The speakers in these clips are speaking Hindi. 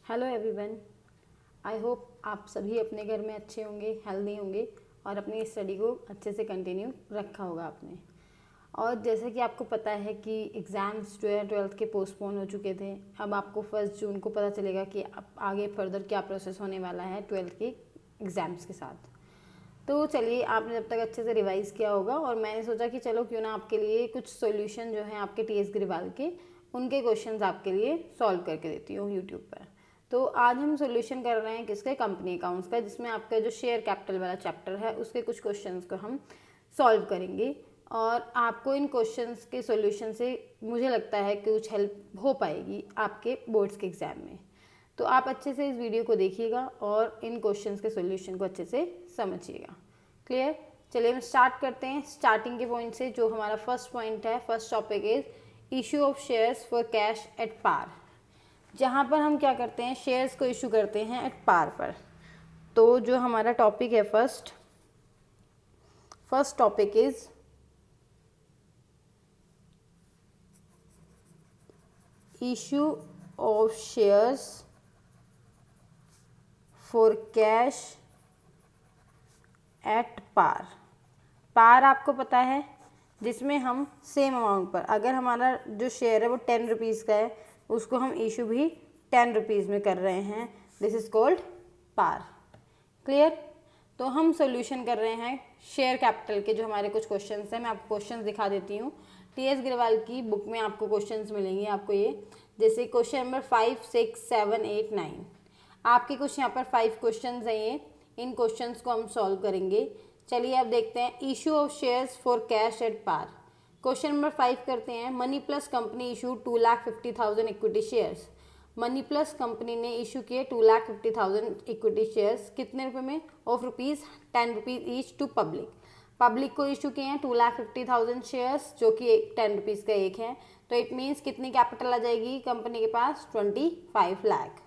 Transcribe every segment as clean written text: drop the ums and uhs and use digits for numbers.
Hello everyone. आई होप आप सभी अपने घर में अच्छे होंगे, हेल्दी होंगे और अपनी स्टडी को अच्छे से कंटिन्यू रखा होगा आपने। और जैसे कि आपको पता है कि एग्ज़ाम्स जो है 12th के पोस्टपोन हो चुके थे। अब आपको 1 जून को पता चलेगा कि अब आगे फर्दर क्या प्रोसेस होने वाला है 12th के एग्ज़ाम्स के साथ। तो चलिए, आपने जब तक अच्छे से रिवाइज़ किया होगा और मैंने सोचा कि चलो क्यों ना आपके लिए कुछ सॉल्यूशन जो है आपके टीएस ग्रिवाल के उनके क्वेश्चंस आपके लिए सॉल्व करके देती हूँ यूट्यूब पर। तो आज हम सॉल्यूशन कर रहे हैं किसके, कंपनी अकाउंट्स का, जिसमें आपका जो शेयर कैपिटल वाला चैप्टर है उसके कुछ क्वेश्चंस को हम सॉल्व करेंगे। और आपको इन क्वेश्चंस के सॉल्यूशन से मुझे लगता है कि कुछ हेल्प हो पाएगी आपके बोर्ड्स के एग्ज़ाम में। तो आप अच्छे से इस वीडियो को देखिएगा और इन क्वेश्चंस के सॉल्यूशन को अच्छे से समझिएगा। क्लियर? चलिए हम स्टार्ट करते हैं स्टार्टिंग के पॉइंट से। जो हमारा फर्स्ट पॉइंट है, first topic is issue of shares for cash at par. जहाँ पर हम क्या करते हैं, शेयर्स को इशू करते हैं एट पार पर। तो जो हमारा टॉपिक है first topic is issue of shares for cash at par. Par आपको पता है, जिसमें हम सेम अमाउंट पर, अगर हमारा जो शेयर है वो 10 रुपीज़ का है, उसको हम इशू भी 10 रुपीज़ में कर रहे हैं। This is called par. Clear? तो हम सॉल्यूशन कर रहे हैं शेयर कैपिटल के जो हमारे कुछ क्वेश्चंस हैं। मैं आपको क्वेश्चंस दिखा देती हूँ। टीएस ग्रेवाल की बुक में आपको क्वेश्चंस मिलेंगे। आपको ये जैसे क्वेश्चन नंबर 5, 6, 7, 8, 9 आपके कुछ यहाँ पर 5 क्वेश्चंस हैं। ये इन क्वेश्चंस को हम सॉल्व करेंगे। चलिए अब देखते हैं issue of shares for cash at par. Question number 5 करते हैं। Money Plus company issue 2,50,000 equity shares. Money Plus company ने इशू किए 2,50,000 इक्विटी शेयर्स। कितने रुपए में? Of rupees 10 rupees each to public. Public को इशू किए हैं 2,50,000 शेयर्स, जो कि 10 रुपीज़ का एक है। तो इट मीन्स कितनी कैपिटल आ जाएगी कंपनी के पास? 25 lakh.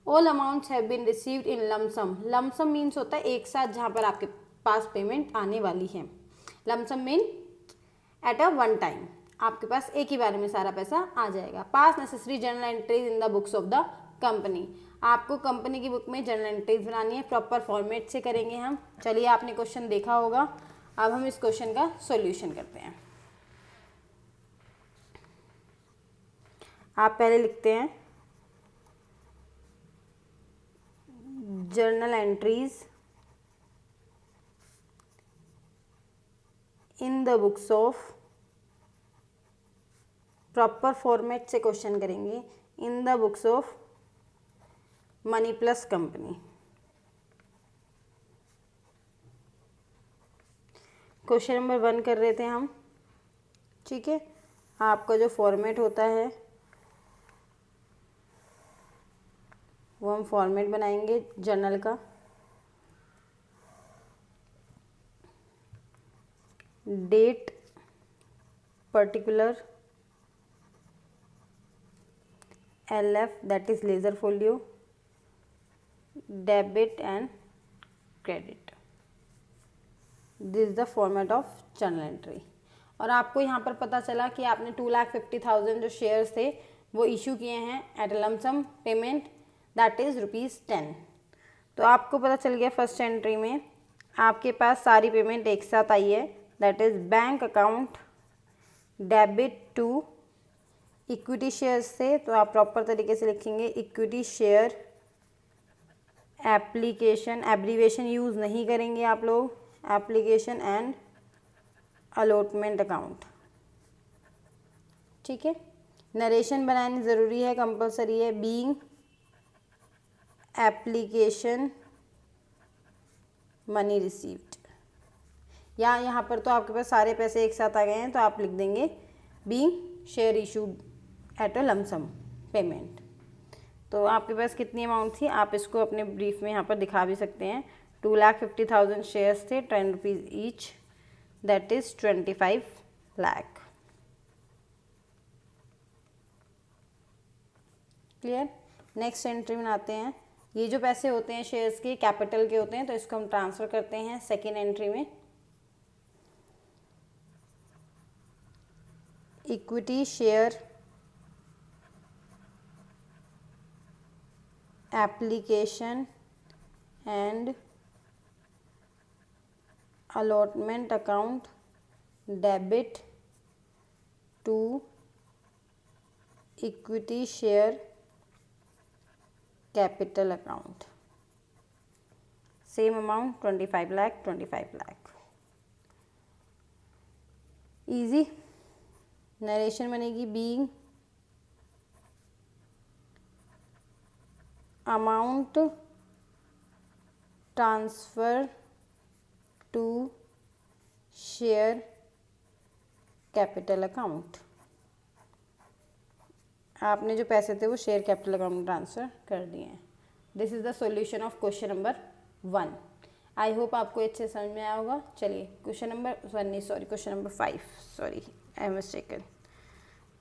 All amounts have been received in lump sum. Lump sum means होता है एक साथ, जहाँ पर आपके पास पेमेंट आने वाली है। Lump sum mean at a one time, आपके पास एक ही बारे में सारा पैसा आ जाएगा। पास necessary journal entries in the books of the company. आपको कंपनी की बुक में जर्नल एंट्रीज बनानी है, प्रॉपर फॉर्मेट से करेंगे हम। चलिए, आपने क्वेश्चन देखा होगा। अब हम इस क्वेश्चन का सॉल्यूशन करते हैं। आप पहले लिखते हैं journal entries in the books of, proper format से क्वेश्चन करेंगे, इन the books of money Plus company. Question number 1 कर रहे थे हम। ठीक है, आपका जो फॉर्मेट होता है वो हम फॉर्मेट बनाएंगे जर्नल का। Date, particular, LF that is ledger folio, debit and credit. This is the format of journal entry. और आपको यहाँ पर पता चला कि आपने 2,50,000 जो शेयर्स थे वो इशू किए हैं at lump sum payment that is ₹10। तो आपको पता चल गया फर्स्ट एंट्री में आपके पास सारी पेमेंट एक साथ आई है। That is bank account debit to equity shares से। तो आप प्रॉपर तरीके से लिखेंगे equity share application, abbreviation use नहीं करेंगे आप लोग, एप्लीकेशन एंड अलॉटमेंट अकाउंट। ठीक है, नरेशन बनानी ज़रूरी है, कंपलसरी है। बीइंग एप्लीकेशन मनी रिसीव्ड, या यहाँ पर तो आपके पास सारे पैसे एक साथ आ गए हैं तो आप लिख देंगे being share issued at a lump sum payment. तो आपके पास कितनी अमाउंट थी, आप इसको अपने ब्रीफ में यहाँ पर दिखा भी सकते हैं। 2,50,000 शेयर्स थे, 10 rupees each, that is 25 lakh. Clear? Next entry में आते हैं। ये जो पैसे होते हैं शेयर्स के कैपिटल के होते हैं, तो इसको हम ट्रांसफ़र करते हैं सेकेंड एंट्री में। Equity share application and allotment account debit to equity share capital account, same amount 25 lakh 25 lakh। Easy. Narration बनेगी being amount transfer to share capital account. आपने जो पैसे थे वो शेयर कैपिटल अकाउंट में ट्रांसफ़र कर दिए हैं। This is the solution of question number 1। I hope आपको अच्छे समझ में आया होगा। चलिए question number question number 5, sorry I am mistaken,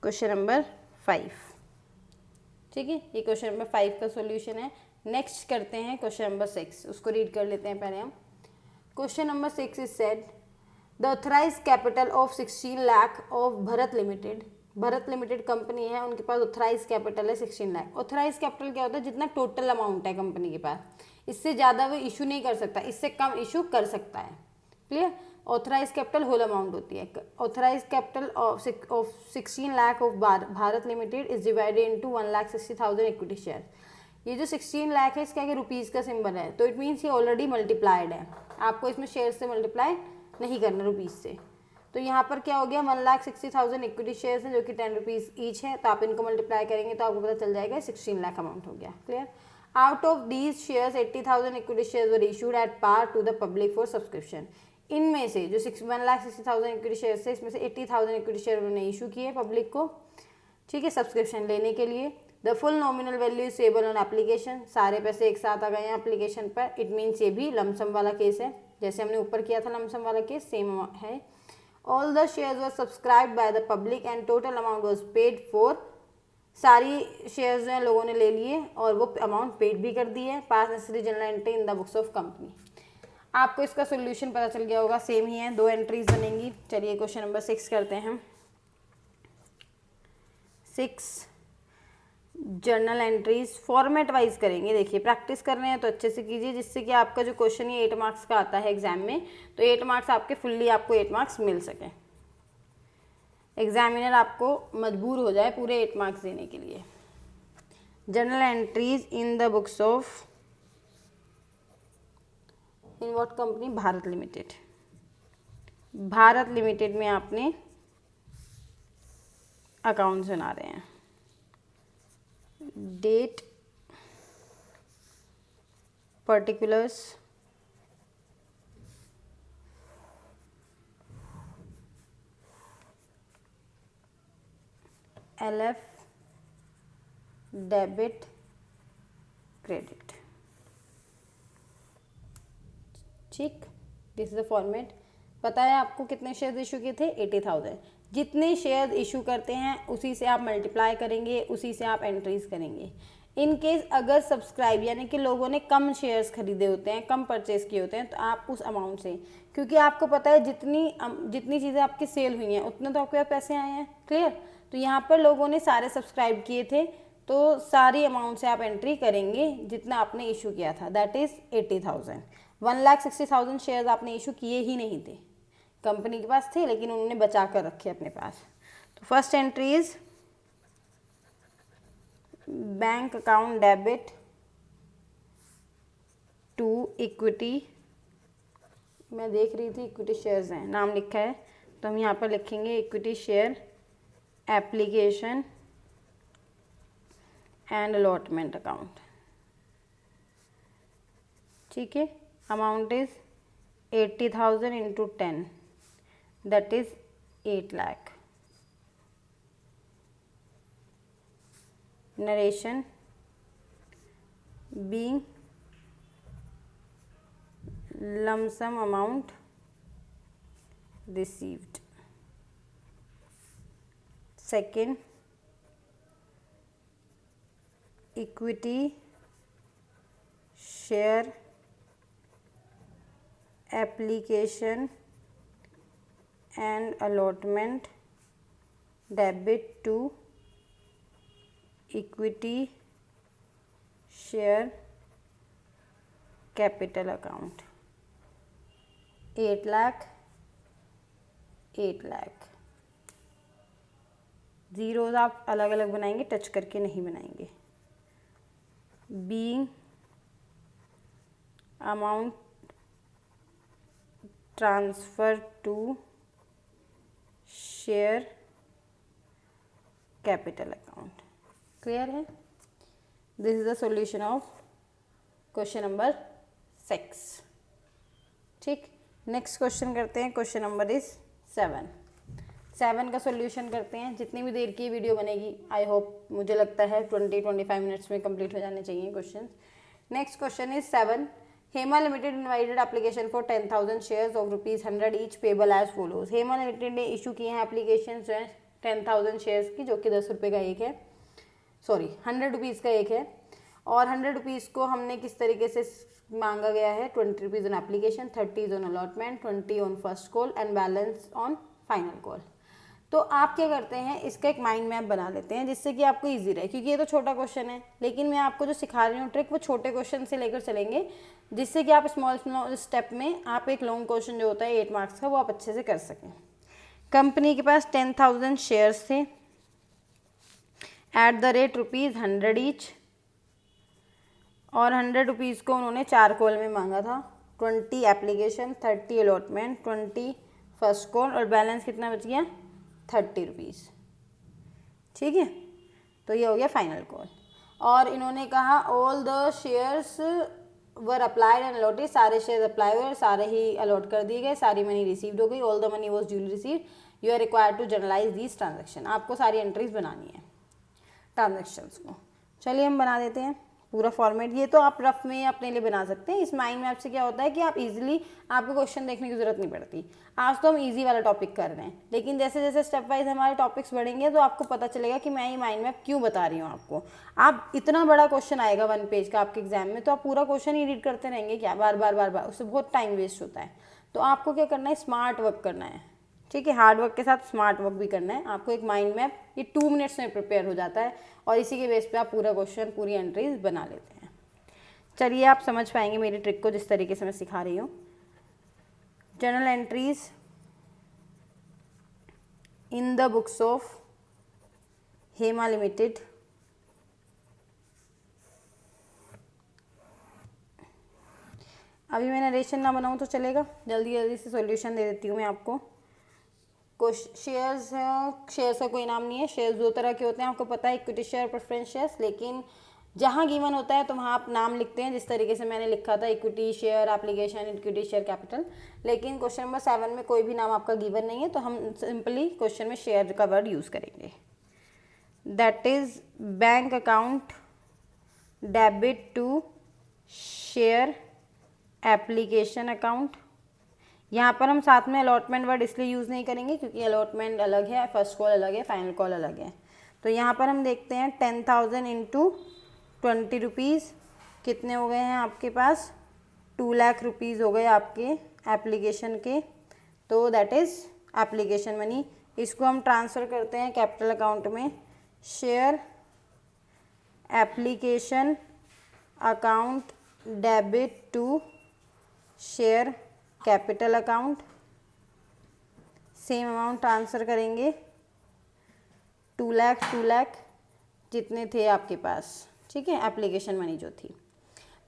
question number 5। ठीक है, ये क्वेश्चन नंबर 5 का सॉल्यूशन है। नेक्स्ट करते हैं क्वेश्चन नंबर 6, उसको रीड कर लेते हैं पहले हम। Question number 6 is said the authorise capital of 16 lakh of Bharat Limited. Bharat Limited company है, उनके पास ऑथराइज कैपिटल है 16 लाख। ऑथराइज कैपिटल क्या होता है? जितना टोटल अमाउंट है कंपनी के पास, इससे ज़्यादा वो इशू नहीं कर सकता, इससे कम इशू कर सकता है। Clear? Authorise capital whole amount होती है। Authorise capital of 16 lakh of Bharat Limited is divided into 1,60,000 equity share. ये जो 16 लाख है इसका क्या रुपीज़ का सिंबल है, तो इट मीन्स ये ऑलरेडी मल्टीप्लाइड है। आपको इसमें शेयर से मल्टीप्लाई नहीं करना रुपीज़ से। तो यहाँ पर क्या हो गया, 1,60,000 इक्विटी शेयर्स हैं जो कि 10 रुपीज़ ईच है। तो आप इनको मल्टीप्लाई करेंगे तो आपको पता चल जाएगा 16 लाख अमाउंट हो गया। Clear? Out of these shares 80,000 equity shares were issued at par to the public for subscription. इनमें से जो 1,60,000 इक्विटी शेयर्स है, इसमें से 80,000 इक्विटी शेयर उन्होंने इशू किए पब्लिक को, ठीक है, सब्सक्रिप्शन लेने के लिए। The full nominal value is payable on application. सारे पैसे एक साथ आ गए हैं एप्लीकेशन पर। इट मीन्स ये भी लमसम वाला केस है, जैसे हमने ऊपर किया था लमसम वाला केस, सेम है। All the shares were subscribed by the public and total amount was paid for. सारी शेयर्स जो हैं लोगों ने ले लिए और वो अमाउंट पेड भी कर दी है। पास necessary general entry in the books of company. आपको इसका सोल्यूशन पता चल गया होगा, सेम ही है, 2 एंट्रीज बनेंगी। चलिए क्वेश्चन नंबर 6 करते हैं हम। 6 जर्नल एंट्रीज फॉर्मेट वाइज करेंगे। देखिए प्रैक्टिस कर रहे हैं तो अच्छे से कीजिए, जिससे कि आपका जो क्वेश्चन ये 8 मार्क्स का आता है एग्जाम में, तो 8 मार्क्स आपके फुल्ली आपको 8 मार्क्स मिल सके। एग्जामिनर आपको मजबूर हो जाए पूरे 8 मार्क्स देने के लिए। Journal entries in the books of in what company? Bharat Limited. Bharat Limited में आपने अकाउंट्स बना रहे हैं। Date, particulars, LF, debit, credit. ठीक, दिस इज द फॉर्मेट। पता है आपको कितने शेयर इशू किए थे? 80,000। जितने शेयर इशू करते हैं उसी से आप मल्टीप्लाई करेंगे, उसी से आप एंट्रीज करेंगे। इन केस अगर सब्सक्राइब यानी कि लोगों ने कम शेयर्स खरीदे होते हैं, कम परचेज किए होते हैं, तो आप उस अमाउंट से, क्योंकि आपको पता है जितनी चीज़ें आपकी सेल हुई हैं उतने तो आपके पास पैसे आए हैं। क्लियर? तो यहाँ पर लोगों ने सारे सब्सक्राइब किए थे, तो सारी अमाउंट से आप एंट्री करेंगे जितना आपने इशू किया था, दैट इज़ 80,000। 1,60,000 शेयर्स आपने इशू किए ही नहीं थे, कंपनी के पास थे लेकिन उन्होंने बचा कर रखे अपने पास। तो first entry is bank account debit to equity. मैं देख रही थी इक्विटी शेयर्स हैं, नाम लिखा है, तो हम यहाँ पर लिखेंगे equity share application and allotment account. ठीक है, amount is 80,000 into 10, that is 8 lakh. Narration being lump sum amount received. Second, equity share application and allotment debit to equity share capital account 8 lakh, 8 lakh. Zeros आप अलग अलग बनाएंगे, टच करके नहीं बनाएंगे। Being amount transfer to share capital account. Clear है? This is the solution of question number 6। ठीक, नेक्स्ट क्वेश्चन करते हैं। क्वेश्चन नंबर इज 7 का सॉल्यूशन करते हैं। जितनी भी देर की वीडियो बनेगी, आई होप, मुझे लगता है 20-25 मिनट्स में कंप्लीट हो जाने चाहिए question. Next question is 7। Hema Limited invited application for 10,000 shares of ₹100 each payable as follows. Hema Limited ने इशू किए हैं एप्लीकेशन जो है 10,000 शेयर्स की, जो कि 10 रुपये का एक है, सॉरी 100 रुपीज़ का एक है। और 100 रुपीज़ को हमने किस तरीके से मांगा गया है, 20 rupees on application, 30 on allotment, 20 on first call and balance on final call. तो आप क्या करते हैं, इसका एक माइंड मैप बना लेते हैं जिससे कि आपको इजी रहे, क्योंकि ये तो छोटा क्वेश्चन है, लेकिन मैं आपको जो सिखा रही हूँ ट्रिक वो छोटे क्वेश्चन से लेकर चलेंगे, जिससे कि आप स्मॉल स्टेप में आप एक लॉन्ग क्वेश्चन जो होता है 8 मार्क्स का वो आप अच्छे से कर सकें। कंपनी के पास 10,000 शेयर्स थे एट द रेट ₹100 ईच, और 100 रुपीज़ को उन्होंने 4 कॉल में मांगा था। 20 एप्लीकेशन, 30 अलॉटमेंट, 20 फर्स्ट कॉल, और बैलेंस कितना बच गया, 30 रुपीज़। ठीक है, तो ये हो गया फाइनल कॉल। और इन्होंने कहा all the shares were applied and allotted, सारे शेयर अप्लाई हुए और सारे ही अलॉट कर दिए गए, सारी मनी रिसीव्ड हो गई, all the money was duly received, you are required to journalise these transaction. आपको सारी एंट्रीज बनानी है ट्रांजेक्शन्स को। चलिए हम बना देते हैं पूरा फॉर्मेट। ये तो आप रफ में अपने लिए बना सकते हैं। इस माइंड मैप से क्या होता है कि आप इजीली, आपको क्वेश्चन देखने की जरूरत नहीं पड़ती। आज तो हम इजी वाला टॉपिक कर रहे हैं, लेकिन जैसे जैसे स्टेप वाइज हमारे टॉपिक्स बढ़ेंगे तो आपको पता चलेगा कि मैं ये माइंड मैप क्यों बता रही हूँ आपको। आप इतना बड़ा क्वेश्चन आएगा 1 पेज का आपके एग्जाम में, तो आप पूरा क्वेश्चन ही रीड करते रहेंगे क्या, बार बार, उससे बहुत टाइम वेस्ट होता है। तो आपको क्या करना है, स्मार्ट वर्क करना है। ठीक है, हार्ड वर्क के साथ स्मार्ट वर्क भी करना है आपको। एक माइंड मैप ये 2 मिनट्स में प्रिपेयर हो जाता है, और इसी के बेस पे आप पूरा क्वेश्चन, पूरी एंट्रीज बना लेते हैं। चलिए आप समझ पाएंगे मेरी ट्रिक को जिस तरीके से मैं सिखा रही हूँ। Journal entries in the books of Hema limited अभी मैं नरेशन ना बनाऊँ तो चलेगा, जल्दी जल्दी से सॉल्यूशन दे देती हूँ मैं आपको। शेयर्स का कोई नाम नहीं है। शेयर्स 2 तरह के होते हैं, आपको पता है, इक्विटी शेयर, प्रेफरेंस शेयर्स। लेकिन जहाँ गिवन होता है तो वहाँ आप नाम लिखते हैं जिस तरीके से मैंने लिखा था, equity share application, equity share capital. लेकिन क्वेश्चन नंबर 7 में कोई भी नाम आपका गिवन नहीं है, तो हम सिंपली क्वेश्चन में शेयर का वर्ड यूज़ करेंगे। That is bank account debit to share application account. यहाँ पर हम साथ में अलॉटमेंट वर्ड इसलिए यूज़ नहीं करेंगे क्योंकि अलॉटमेंट अलग है, फर्स्ट कॉल अलग है, फाइनल कॉल अलग है। तो यहाँ पर हम देखते हैं 10,000 इंटू 20 रुपीज़ कितने हो गए हैं आपके पास, 2 लाख रुपीज़ हो गए आपके एप्लीकेशन के। तो दैट इज़ एप्लीकेशन मनी। इसको हम ट्रांसफ़र करते हैं कैपिटल अकाउंट में। Share application account debit to share capital account, same amount transfer करेंगे, 2 लाख जितने थे आपके पास। ठीक है, एप्लीकेशन मनी जो थी।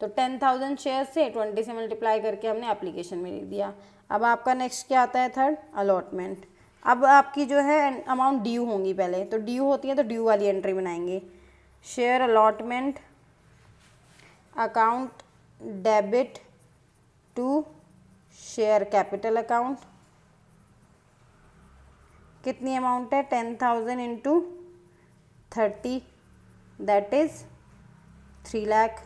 तो 10,000 शेयर से 20 से मल्टीप्लाई करके हमने एप्लीकेशन में लिख दिया। अब आपका नेक्स्ट क्या आता है, थर्ड अलॉटमेंट। अब आपकी जो है अमाउंट ड्यू होंगी पहले, तो ड्यू होती है तो ड्यू वाली एंट्री बनाएंगे। Share allotment account debit to share capital account. कितनी अमाउंट है, 10,000 into 30, that is 3 lakh.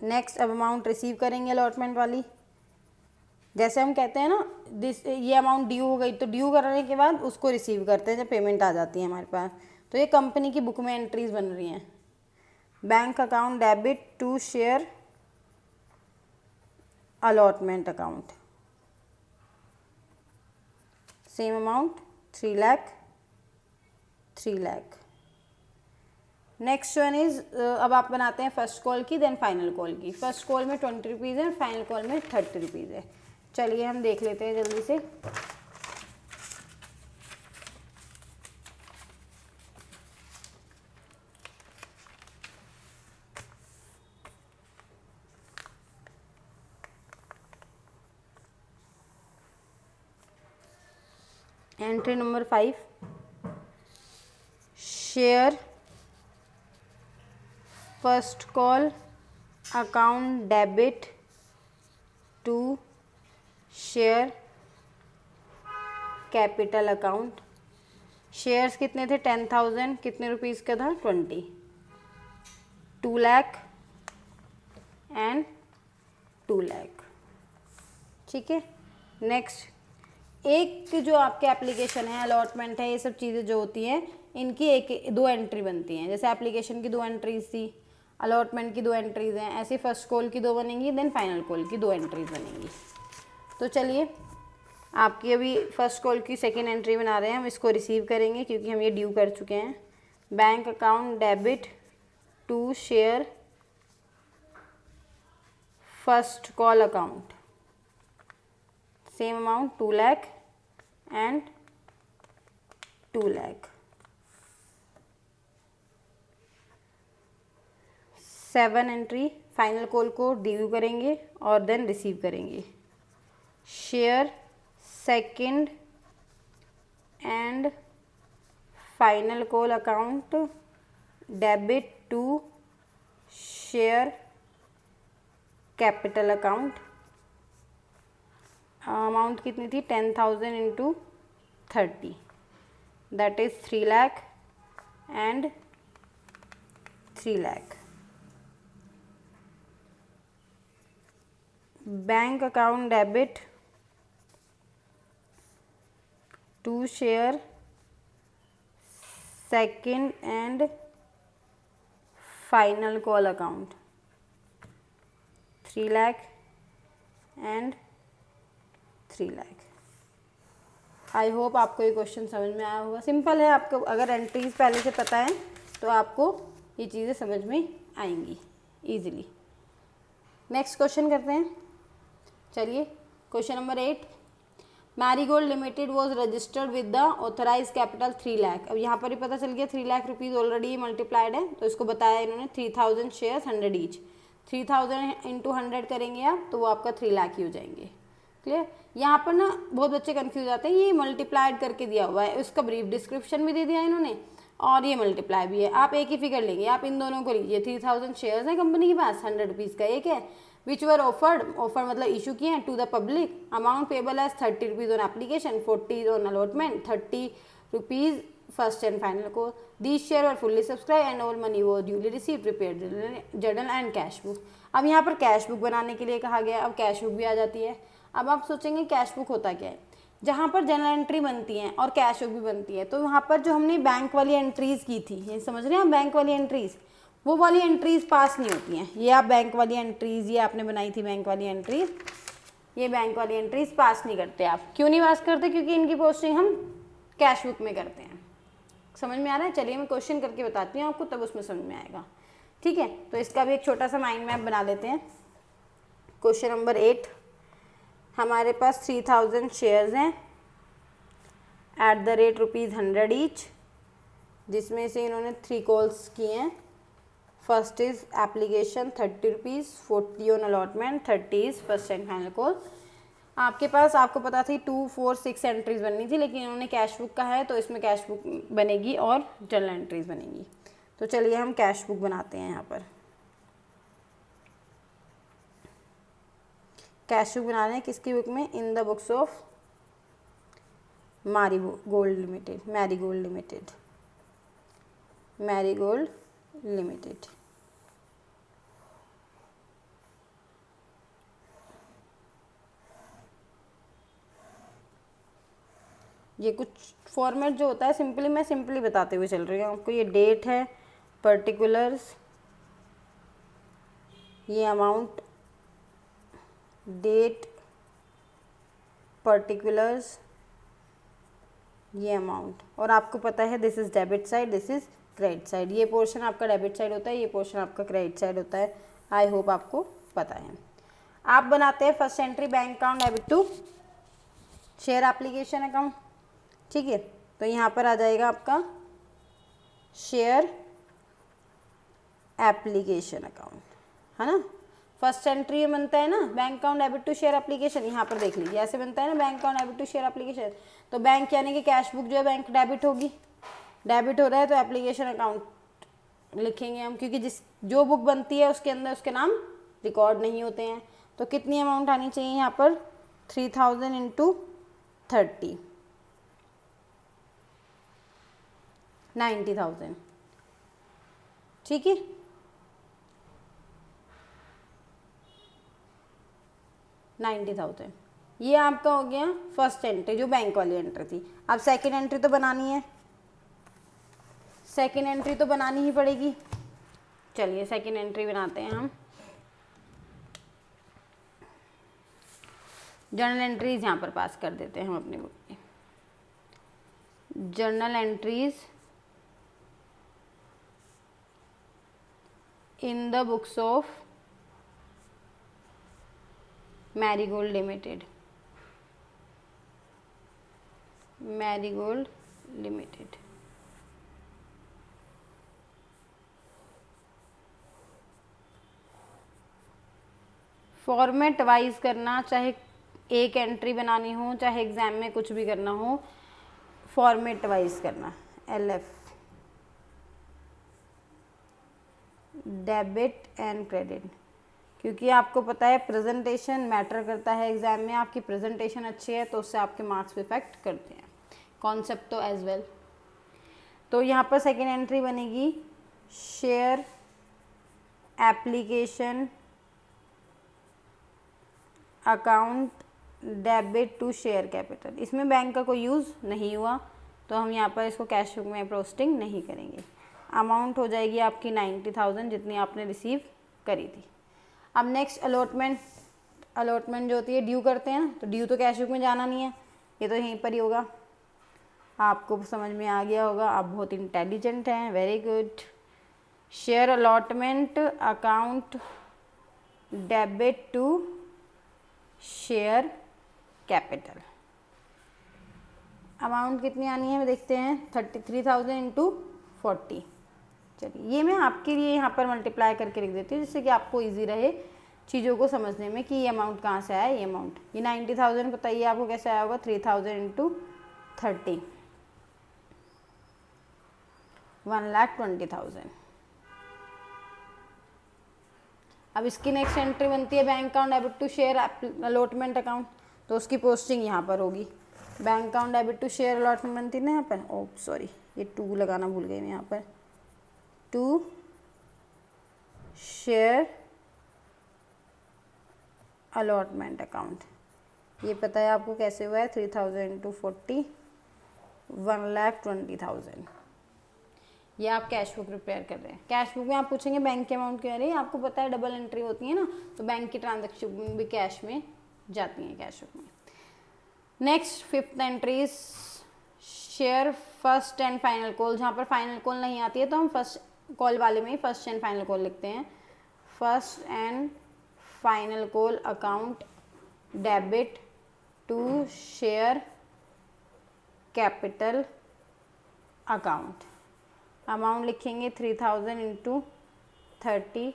Next अब अमाउंट रिसीव करेंगे अलॉटमेंट वाली। जैसे हम कहते हैं ना, ये अमाउंट ड्यू हो गई, तो ड्यू करने के बाद उसको रिसीव करते हैं जब पेमेंट आ जाती है हमारे पास। तो ये कंपनी की बुक में एंट्रीज बन रही हैं। Bank account debit to share allotment account, same amount 3 lakh. Next one is, अब आप बनाते हैं फर्स्ट कॉल की देन फाइनल कॉल की। फर्स्ट कॉल में 20 रुपीज़ है, फाइनल कॉल में 30 रुपीज़ है। चलिए हम देख लेते हैं जल्दी से। Entry number 5, share first call account debit to share capital account. Shares कितने थे? 10,000। कितने रुपीज़ का था? 20। 2 लाख एंड 2 लाख। ठीक है। नेक्स्ट, एक जो आपके एप्लीकेशन है, अलॉटमेंट है, ये सब चीज़ें जो होती हैं इनकी एक 2 एंट्री बनती हैं। जैसे एप्लीकेशन की 2 एंट्रीज थी, अलॉटमेंट की 2 एंट्रीज हैं, ऐसे फर्स्ट कॉल की 2 बनेंगी, देन फाइनल कॉल की 2 एंट्रीज बनेंगी। तो चलिए, आपकी अभी फर्स्ट कॉल की सेकेंड एंट्री बना रहे हैं, हम इसको रिसीव करेंगे क्योंकि हम ये ड्यू कर चुके हैं। Bank account debit to share first call account, same amount 2 lakh and 2 lakh. 7 entry final call को ड्यू करेंगे और देन रिसीव करेंगे। Share second and final call account debit to share capital account. Amount कितनी थी? 10,000 into 30, that is 3 lakh and 3 lakh. Bank account debit to share second and final call account 3 lakh and 3 lakh. I hope आपको ये क्वेश्चन समझ में आया होगा। सिंपल है, आपको अगर एंट्रीज पहले से पता है तो आपको ये चीज़ें समझ में आएंगी ईजिली। नेक्स्ट क्वेश्चन करते हैं। चलिए, question number 8, Marigold limited was registered with the authorise capital 3 lakh. अब यहाँ पर ही पता चल गया 3 लाख रुपीज़ ऑलरेडी मल्टीप्लाइड है, तो इसको बताया इन्होंने 3,000 शेयर्स 100 ईच। 3,000 इंटू 100 करेंगे आप तो वो आपका 3 लाख ही हो जाएंगे। क्लियर? यहाँ पर ना बहुत बच्चे कंफ्यूज आते हैं, ये मल्टीप्लाइड करके दिया हुआ है, उसका ब्रीफ डिस्क्रिप्शन भी दे दिया इन्होंने और ये मल्टीप्लाई भी है। आप एक ही फिगर लेंगे, आप इन दोनों को लीजिए। 3,000 शेयर्स हैं कंपनी के पास, 100 रुपीज़ का एक है, विच वर ऑफर्ड, ऑफर मतलब इशू किए हैं to the public. Amount payable as 30 rupees on application, 40 on allotment, 30 rupees first and final को। These share were fully subscribed and all money वो duly receive, prepared journal and cash book. अब यहाँ पर कैश बुक बनाने के लिए कहा गया, अब कैश बुक भी आ जाती है। अब आप सोचेंगे कैश बुक होता क्या है? जहाँ पर जनरल एंट्री बनती है और कैश बुक भी बनती है, तो वहाँ पर जो हमने बैंक वाली एंट्रीज़ की थी, ये समझ रहे हैं आप, बैंक वाली एंट्रीज़, वो वाली एंट्रीज़ पास नहीं होती हैं। ये आप बैंक वाली एंट्रीज़, ये आपने बनाई थी बैंक वाली एंट्रीज़, ये बैंक वाली एंट्रीज़ पास नहीं करते आप। क्यों नहीं पास करते? क्योंकि इनकी पोस्टिंग हम कैश बुक में करते हैं। समझ में आ रहा है? चलिए मैं क्वेश्चन करके बताती हूँ आपको, तब उसमें समझ में आएगा। ठीक है, तो इसका भी एक छोटा सा माइंड मैप बना लेते हैं। क्वेश्चन नंबर 8, हमारे पास 3,000 शेयर्स हैं एट द रेट ₹100 ईच, जिसमें से इन्होंने 3 कॉल्स किए हैं। First is application 30 rupees, 40 on allotment, 30 is first and final call. आपके पास, आपको पता थी 2, 4, 6 एंट्रीज बननी थी, लेकिन इन्होंने कैश बुक का है तो इसमें कैश बुक बनेगी और जर्नल एंट्रीज बनेगी। तो चलिए हम कैश बुक बनाते हैं। यहाँ पर कैश बुक बना रहे हैं किसकी बुक में? इन the books of marigold limited, marigold limited, marigold limited. ये कुछ फॉर्मेट जो होता है सिंपली, मैं सिंपली बताते हुए चल रही हूँ आपको। ये डेट है, पर्टिकुलर्स, ये अमाउंट, डेट, पर्टिकुलर्स, ये अमाउंट, और आपको पता है this is debit side, this is credit side. ये पोर्शन आपका डेबिट साइड होता है, ये पोर्शन आपका क्रेडिट साइड होता है। आई होप आपको पता है। आप बनाते हैं first entry bank account debit to share application account, ठीक है। तो यहाँ पर आ जाएगा आपका शेयर एप्लीकेशन अकाउंट, है ना। फर्स्ट एंट्री बनता है ना bank account debit to share application, यहाँ पर देख लीजिए ऐसे बनता है ना bank account debit to share application. तो बैंक यानी कि कैश बुक जो है बैंक डेबिट होगी, डेबिट हो रहा है तो एप्लीकेशन अकाउंट लिखेंगे हम, क्योंकि जो बुक बनती है उसके अंदर उसके नाम रिकॉर्ड नहीं होते हैं। तो कितनी अमाउंट आनी चाहिए यहाँ पर 3000 इंटू 30, 90,000, ठीक है। $90,000 ये आपका हो गया फर्स्ट एंट्री जो बैंक वाली एंट्री थी। अब सेकंड एंट्री तो बनानी है, सेकंड एंट्री तो बनानी ही पड़ेगी। चलिए सेकंड एंट्री बनाते हैं हम। जर्नल एंट्रीज यहाँ पर पास कर देते हैं हम अपनी बुक में। Journal entries in the books of marigold limited, marigold limited. Format wise करना, चाहे एक एंट्री बनानी हो चाहे एग्जाम में कुछ भी करना हो, फॉर्मेट वाइज करना। LF डेबिट एंड क्रेडिट, क्योंकि आपको पता है प्रेजेंटेशन मैटर करता है एग्जाम में। आपकी प्रेजेंटेशन अच्छी है तो उससे आपके मार्क्स पे इफेक्ट करते हैं, कॉन्सेप्ट तो एज वेल। तो यहाँ पर सेकेंड एंट्री बनेगी share application account debit to share capital. इसमें बैंक का कोई यूज़ नहीं हुआ तो हम यहाँ पर इसको कैश बुक में पोस्टिंग नहीं करेंगे। अमाउंट हो जाएगी आपकी 90,000 जितनी आपने रिसीव करी थी। अब नेक्स्ट अलॉटमेंट, अलॉटमेंट जो होती है ड्यू करते हैं ना, तो ड्यू तो कैश बुक में जाना नहीं है, ये तो यहीं पर ही होगा। आपको समझ में आ गया होगा, आप बहुत इंटेलिजेंट हैं, very good. Share allotment account debit to share capital. Amount कितनी आनी है देखते हैं, 33,000 इंटू 40। चलिए ये मैं आपके लिए यहाँ पर मल्टीप्लाई करके लिख देती हूँ जिससे कि आपको इजी रहे चीज़ों को समझने में कि ये अमाउंट कहाँ से आया। ये अमाउंट ये 90,000 बताइए आपको कैसे आया होगा, 3,000 इंटू 30, 1,20,000। अब इसकी नेक्स्ट एंट्री बनती है bank account debit to share allotment account, तो उसकी पोस्टिंग यहाँ पर होगी। Bank account debit to share allotment बनती है ना यहाँ पर, ओ सॉरी ये 2 लगाना भूल गई मैं यहाँ पर, टू शेयर अलॉटमेंट अकाउंट। ये पता है आपको कैसे हुआ है, 3,000 इंटू 40, 1,20,000। ये आप कैश बुक प्रिपेयर कर रहे हैं। कैश बुक में आप पूछेंगे बैंक के अमाउंट क्यों आ रही है, आपको पता है डबल एंट्री होती है ना, तो बैंक की ट्रांजेक्शन भी कैश में जाती हैं कैश बुक में। Next fifth entry share first and final call. जहाँ पर फाइनल कॉल नहीं आती है तो हम फर्स्ट कॉल वाले में ही फर्स्ट एंड फाइनल कॉल लिखते हैं। First and final call account debit to share capital account. Amount लिखेंगे 3,000 इंटू 30,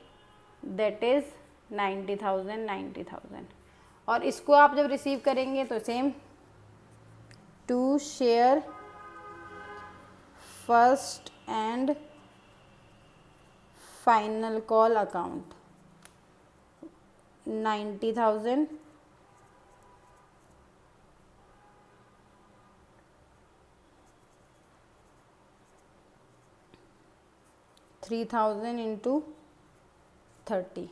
दैट इज़ 90,000। और इसको आप जब रिसीव करेंगे तो same, to share first and final call account 90,000 3,000 into 30।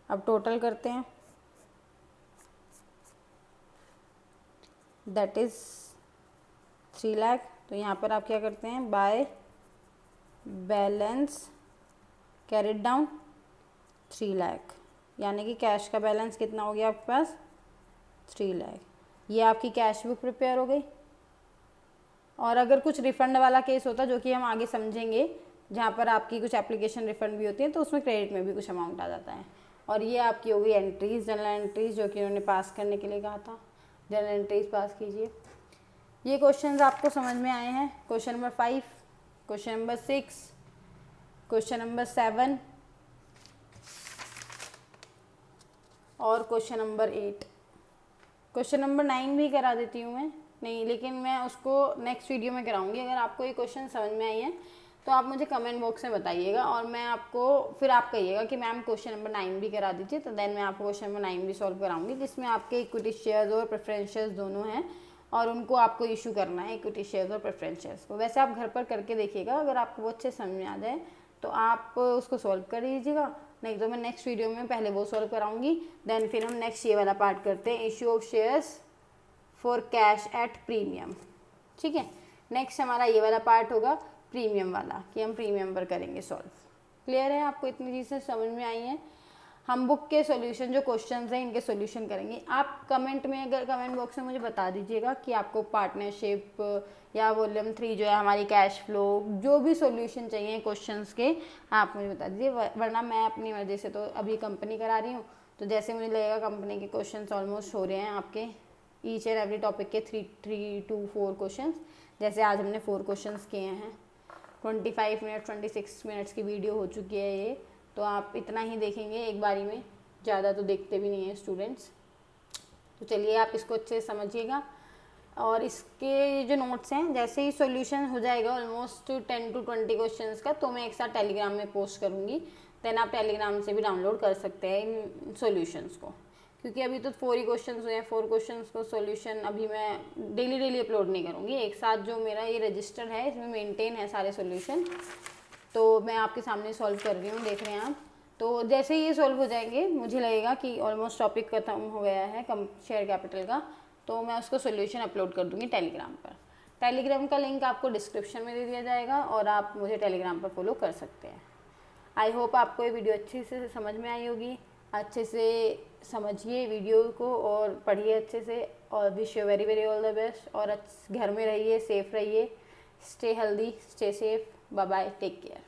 अब टोटल करते हैं, दैट इज़ 3 लाख। तो यहाँ पर आप क्या करते हैं, by balance carried down 3 lakh, यानी कि कैश का बैलेंस कितना हो गया आपके पास, 3 लाख। ये आपकी कैश बुक प्रिपेयर हो गई। और अगर कुछ रिफ़ंड वाला केस होता जो कि हम आगे समझेंगे, जहाँ पर आपकी कुछ एप्लीकेशन रिफ़ंड भी होती है, तो उसमें क्रेडिट में भी कुछ अमाउंट आ जाता है। और ये आपकी होगी एंट्रीज़, जनरल एंट्रीज़, जो कि उन्होंने पास करने के लिए कहा था। जनरल एंट्रीज़ पास कीजिए। ये क्वेश्चंस आपको समझ में आए हैं। Question number 5, question number 6, question number 7 और क्वेश्चन नंबर 8। क्वेश्चन नंबर 9 भी करा देती हूँ मैं, नहीं लेकिन मैं उसको नेक्स्ट वीडियो में कराऊंगी। अगर आपको ये क्वेश्चन समझ में आई है तो आप मुझे कमेंट बॉक्स में बताइएगा, और मैं आपको फिर आप कहिएगा कि मैम क्वेश्चन नंबर 9 भी करा दीजिए, तो देन मैं आपको क्वेश्चन नंबर 9 भी सॉल्व कराऊंगी, जिसमें आपके इक्विटी शेयर्स और प्रेफरेंस शेयर्स दोनों हैं, और उनको आपको इशू करना है इक्विटी शेयर्स और प्रेफरेंस शेयर्स को। वैसे आप घर पर करके देखिएगा, अगर आपको वो अच्छे समझ में आ जाए तो आप उसको सॉल्व कर लीजिएगा, नहीं तो मैं नेक्स्ट वीडियो में पहले वो सॉल्व कराऊंगी, देन फिर हम नेक्स्ट ये वाला पार्ट करते हैं, issue of shares for cash at premium. ठीक है, नेक्स्ट हमारा ये वाला पार्ट होगा प्रीमियम वाला, कि हम प्रीमियम पर करेंगे सॉल्व। क्लियर है? आपको इतनी चीज़ें समझ में आई हैं? हम बुक के सॉल्यूशन जो क्वेश्चंस हैं इनके सॉल्यूशन करेंगे। आप कमेंट में, अगर कमेंट बॉक्स में मुझे बता दीजिएगा कि आपको पार्टनरशिप या वॉल्यूम 3 जो है हमारी कैश फ्लो, जो भी सॉल्यूशन चाहिए क्वेश्चंस के, आप मुझे बता दीजिए, वरना मैं अपनी मर्जी से तो अभी कंपनी करा रही हूँ, तो जैसे मुझे लगेगा कंपनी के क्वेश्चन ऑलमोस्ट हो रहे हैं आपके ईच एंड एवरी टॉपिक के 3 to 4 क्वेश्चन। जैसे आज हमने 4 क्वेश्चन किए हैं, 25 मिनट 26 मिनट्स की वीडियो हो चुकी है ये, तो आप इतना ही देखेंगे एक बारी में, ज़्यादा तो देखते भी नहीं हैं स्टूडेंट्स। तो चलिए आप इसको अच्छे से समझिएगा, और इसके जो नोट्स हैं जैसे ही सॉल्यूशन हो जाएगा ऑलमोस्ट 10 to 20 क्वेश्चंस का, तो मैं एक साथ टेलीग्राम में पोस्ट करूँगी, देन आप टेलीग्राम से भी डाउनलोड कर सकते हैं इन सॉल्यूशंस को, क्योंकि अभी तो 4 ही क्वेश्चन हुए हैं। 4 क्वेश्चंस को सॉल्यूशन अभी मैं डेली अपलोड नहीं करूँगी, एक साथ जो मेरा ये रजिस्टर है इसमें मेंटेन है सारे सॉल्यूशन, तो मैं आपके सामने सॉल्व कर रही हूँ, देख रहे हैं आप। तो जैसे ही ये सॉल्व हो जाएंगे, मुझे लगेगा कि ऑलमोस्ट टॉपिक खत्म हो गया है शेयर कैपिटल का, तो मैं उसका सॉल्यूशन अपलोड कर दूँगी टेलीग्राम पर। टेलीग्राम का लिंक आपको डिस्क्रिप्शन में दे दिया जाएगा, और आप मुझे टेलीग्राम पर फॉलो कर सकते हैं। आई होप आपको ये वीडियो अच्छे से समझ में आई होगी। अच्छे से समझिए वीडियो को और पढ़िए अच्छे से, और wish you very very all the best. और घर में रहिए, सेफ रहिए, stay healthy, stay safe, bye bye, take care.